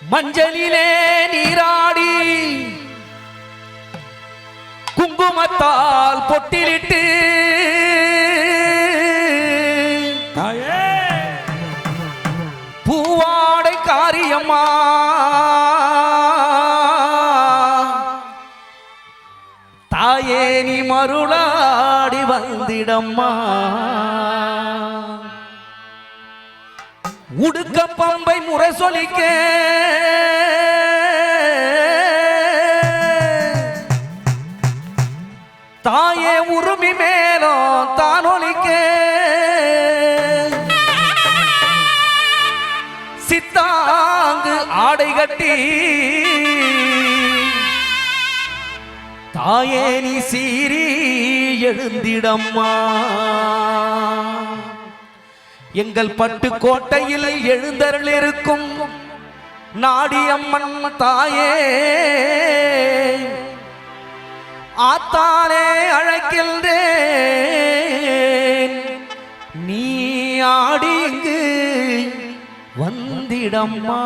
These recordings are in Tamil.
மஞ்சளிலே நீராடி குங்குமத்தால் பொட்டிலிட்டு பூவாடை காரியம்மா தாயே நீ மருளாடி வந்திடம்மா உடுக்க பம்பை முறை சொல்லிக்க தாயே உருமி மேலும் தானொலிக்க சித்தாங்கு ஆடை கட்டி தாயே நீ சீரி எழுந்திடம்மா எங்கள் பட்டுக்கோட்டையில் எழுந்தருள் இருக்கும் நாடியம்மன் தாயே ஆத்தானே அழைக்கின்றேன் நீ ஆடிங்கு வந்திடம்மா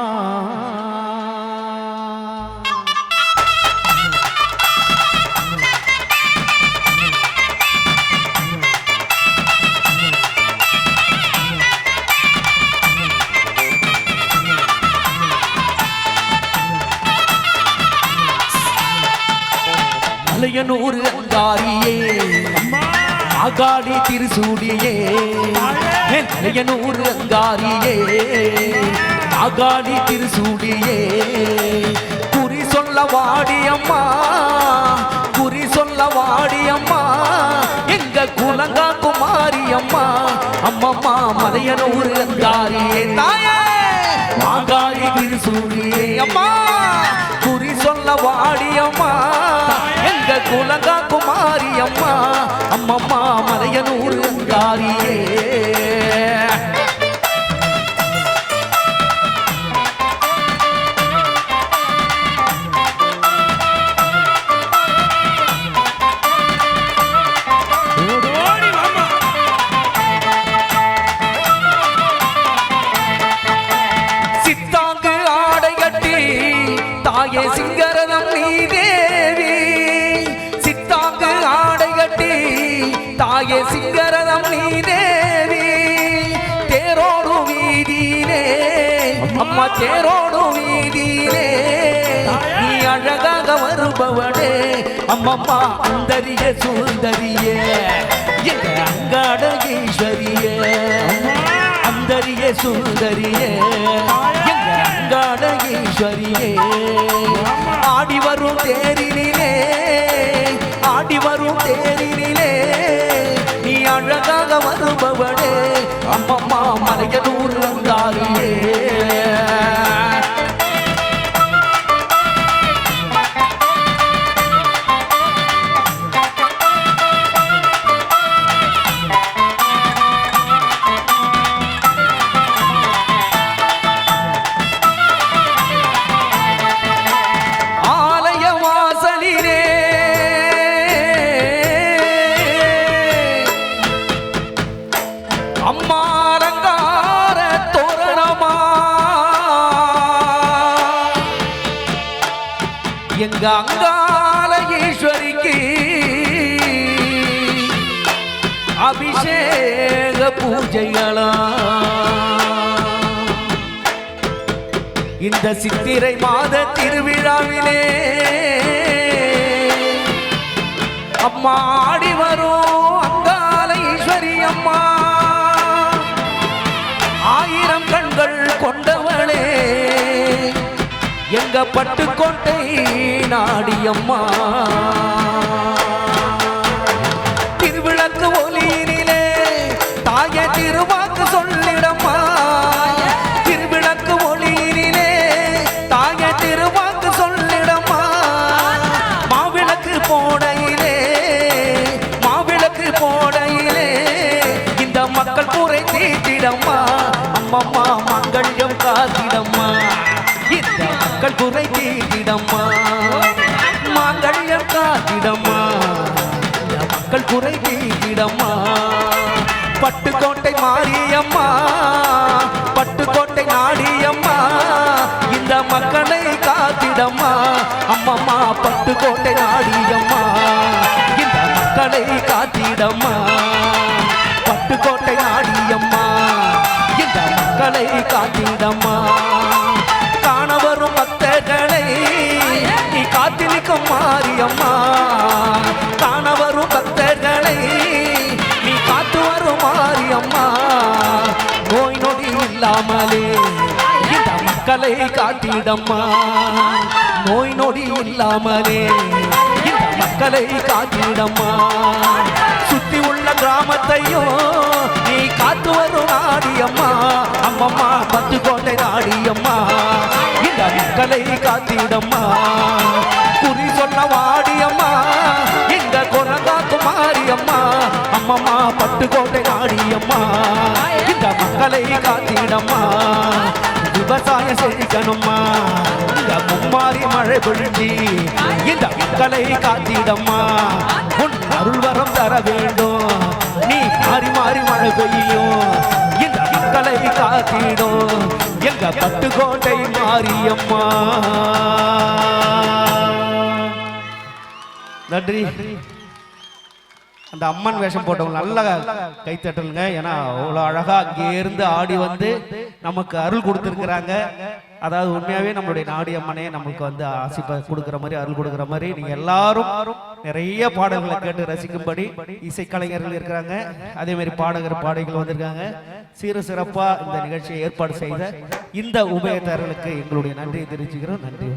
மலையனூர் அங்காரியே ஆகாடி திருசூடியே மலையனூர் அங்காரியே ஆகாடி திருசூடியே குறி சொல்ல வாடியம்மா குறி சொல்ல வாடியம்மா எங்க குலங்கா குமாரியம்மா அம்மம்மா மலையனூர் அங்காரியே தாயே ஆகாடி திருசூடியே அம்மா குறி சொல்ல வாடியம்மா எங்க குலங்கா குமாரியம்மா அம்மம்மா மலையனூர் அங்காரியே சித்தாங்கு ஆடை கட்டி தாயே சிங்கரதம் நீ தேவி சித்தாங்கு ஆடை கட்டி தாயே சிங்கரதம் நீ தேவி தேரோடு வீதியிலே அம்மா தேரோடு வீதியிலே நீ அழகாக வருபவனே அம்மம்மா அந்தரிய சுந்தரியே எங்க அங்காட ஈஸ்வரியே அந்தரிய சுந்தரியே எங்க அங்காட ஈஸ்வரியே ஆடி வரும் தேரினிலே ஆடி வரும் தேரினிலே நீ அழகாக வருபவனே அம்மம்மா மலையனூர் அங்காரியே அம்மாரங்கார தோரணமா எங்க அங்கால ஈஸ்வரிக்கு அபிஷேக பூஜைகளா இந்த சித்திரை மாத திருவிழாவிலே அம்மா ஆடி வரும் அங்கால ஈஸ்வரி அம்மா ஆயிரம் கண்கள் கொண்டவளே எங்க பட்டுக்கோட்டை நாடியம்மா திருவிளக்கு ஒளியினிலே தாய திருவாக்கு சொல்லிடம்மா திருவிளக்கு ஒளியினிலே தாய திருவாக்கு சொல்லிடம்மா மாவிளக்கு போடையிலே மாவிளக்கு போடையிலே இந்த மக்கள் குறை தீட்டிடம்மா அம்மம்மா மங்கள்யம் காத்திடம்மா இந்த மக்கள் குறை தீட்டிடம்மா மாங்கல்யம் காத்திடம்மா இந்த மக்கள் குறை தீட்டிடம்மா பட்டுக்கோட்டை மாரியம்மா பட்டுக்கோட்டை நாடியம்மா இந்த மக்களை காத்திடம்மா அம்மம்மா பட்டுக்கோட்டை நாடியம்மா இந்த மக்களை காத்திடம்மா பட்டுக்கோட்டை நாடியம்மா இந்த மக்களை காத்திடம்மா காண வரும் பக்தர்களை நீ காத்திருக்கும் மாரியம்மா காண வரும் பக்தர்களை நீ காத்து வரும் மாரியம்மா நோய் நொடி இல்லாமலே இந்த மக்களை காத்திடம்மா நோய் நொடி இல்லாமலே இந்த மக்களை காத்திடம்மா சுத்தி உள்ள கிராமத்தையும் நீ காத்து வரும் நாடியம்மா அம்மம்மா பட்டுக்கோட்டை நாடியம்மா இந்த மக்களை காத்திடம்மா குறி சொல்ல வாடியம்மா இந்த கொரங்காக்கு மாரியம்மா அம்மம்மா பட்டுக்கோட்டை நாடியம்மா இந்த மக்களை காத்திடம்மா விவசாயம் செழிக்கணும்மா இந்த மும்மாரி மழை பொழிஞ்சி இந்த மக்களை காத்திடம்மா உன் அருள் வரம் தர வேண்டும் நீ மாறி மாறி மழை பெய்யும் இந்த மக்களை காத்திடும் எங்க பட்டுக்கோட்டை மாரியம்மா. நன்றி. அந்த அம்மன் வேஷம் போட்டவங்க நல்ல கைத்தட்டலுங்க. ஏன்னா அவ்வளோ அழகா அங்கே இருந்து ஆடி வந்து நமக்கு அருள் கொடுத்துருக்குறாங்க. அதாவது உண்மையாவே நம்மளுடைய நாடி அம்மனே நமக்கு வந்து ஆசிப்ப கொடுக்குற மாதிரி அருள் கொடுக்குற மாதிரி நீங்க எல்லாரும் நிறைய பாடல்களை கேட்டு ரசிக்கும்படி இசைக்கலைஞர்கள் இருக்கிறாங்க. அதே மாதிரி பாடகர் பாடகிகள் வந்திருக்காங்க. சிறப்பா இந்த நிகழ்ச்சியை ஏற்பாடு செய்த இந்த உபயதாரர்களுக்கு எங்களுடைய நன்றியை தெரிவிச்சுக்கிறோம். நன்றி.